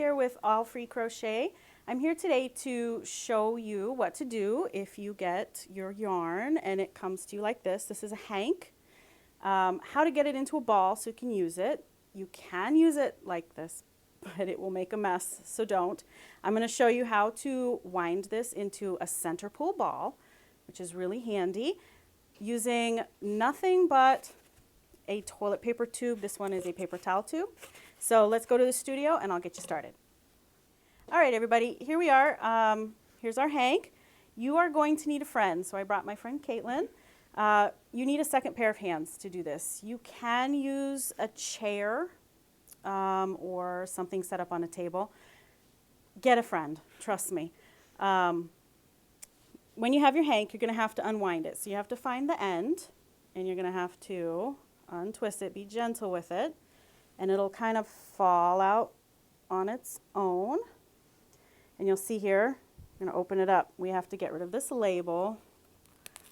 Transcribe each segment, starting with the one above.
here with AllFreeCrochet. I'm here today to show you what to do if you get your yarn and it comes to you like this. This is a hank. How to get it into a ball so you can use it. You can use it like this, but it will make a mess, so don't. I'm going to show you how to wind this into a center pull ball, which is really handy, using nothing but a toilet paper tube. This one is a paper towel tube. So let's go to the studio and I'll get you started. All right, everybody, here we are. Here's our hank. You are going to need a friend. So I brought my friend Caitlin. You need a second pair of hands to do this. You can use a chair or something set up on a table. Get a friend, trust me. When you have your hank, you're going to have to unwind it. So you have to find the end and you're going to have to untwist it, be gentle with it, and it'll kind of fall out on its own. And you'll see here, I'm going to open it up. We have to get rid of this label.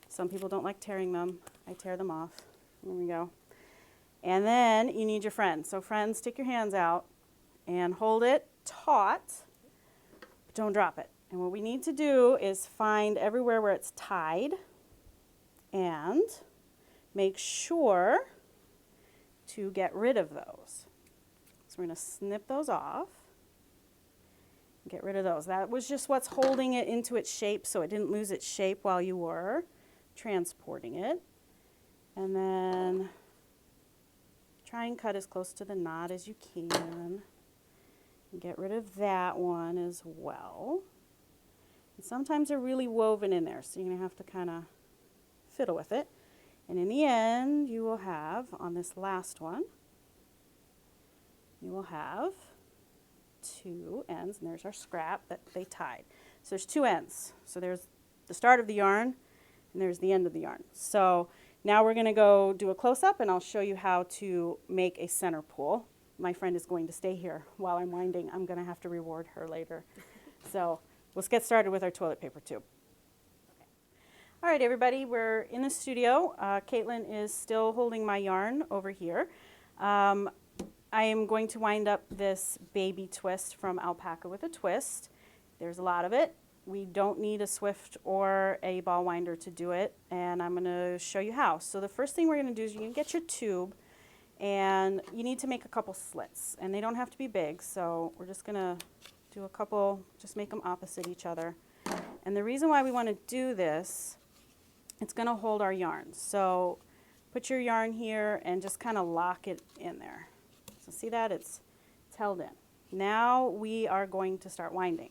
Some people don't like tearing them. I tear them off. There we go. And then you need your friend. So friends, stick your hands out and hold it taut, but don't drop it. And what we need to do is find everywhere where it's tied and make sure to get rid of those. So we're going to snip those off. Get rid of those. That was just what's holding it into its shape so it didn't lose its shape while you were transporting it. And then try and cut as close to the knot as you can. And get rid of that one as well. And sometimes they're really woven in there, so you're going to have to kind of fiddle with it. And in the end, you will have, on this last one, you will have two ends, and there's our scrap that they tied. So there's two ends. So there's the start of the yarn, and there's the end of the yarn. So now we're going to go do a close-up, and I'll show you how to make a center pull. My friend is going to stay here while I'm winding. I'm going to have to reward her later. So let's get started with our toilet paper tube. All right, everybody, we're in the studio. Caitlin is still holding my yarn over here. I am going to wind up this baby twist from Alpaca with a Twist. There's a lot of it. We don't need a Swift or a ball winder to do it, and I'm going to show you how. So the first thing we're going to do is you're going to get your tube, and you need to make a couple slits, and they don't have to be big, so we're just going to do a couple, just make them opposite each other. And the reason why we want to do this, it's going to hold our yarn. So put your yarn here and just kind of lock it in there. So see that? It's held in. Now we are going to start winding.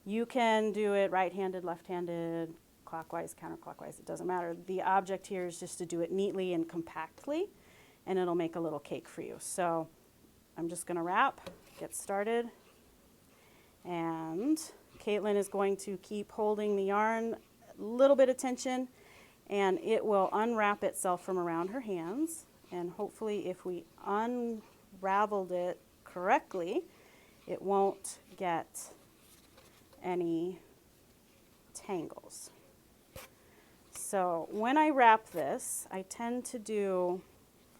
You can do it right-handed, left-handed, clockwise, counterclockwise. It doesn't matter. The object here is just to do it neatly and compactly, and it'll make a little cake for you. So I'm just going to wrap, get started, and Caitlin is going to keep holding the yarn, a little bit of tension, and it will unwrap itself from around her hands. And hopefully if we unraveled it correctly, it won't get any tangles. So when I wrap this, I tend to do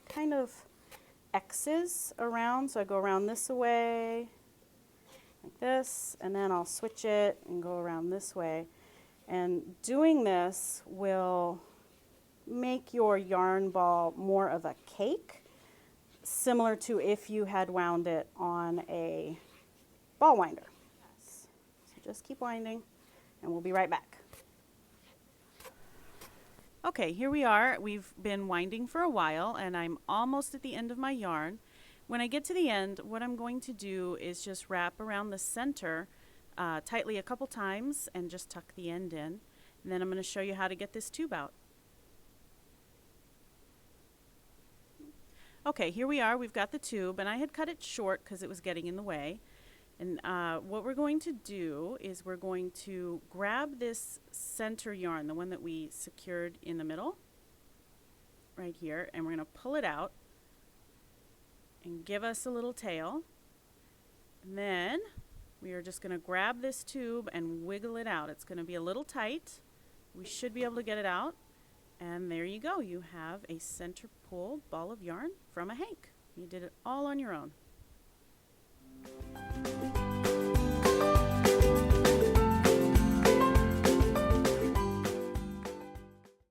kind of X's around. So I go around this way, like this, and then I'll switch it and go around this way. And doing this will make your yarn ball more of a cake, similar to if you had wound it on a ball winder. So just keep winding, and we'll be right back. Okay, here we are. We've been winding for a while, and I'm almost at the end of my yarn. When I get to the end, what I'm going to do is just wrap around the center tightly a couple times and just tuck the end in. And then I'm going to show you how to get this tube out. Okay, here we are. We've got the tube, and I had cut it short because it was getting in the way. And what we're going to do is we're going to grab this center yarn, the one that we secured in the middle, right here, and we're going to pull it out and give us a little tail. And then we are just going to grab this tube and wiggle it out. It's going to be a little tight. We should be able to get it out. And there you go. You have a center pull ball of yarn from a hank. You did it all on your own.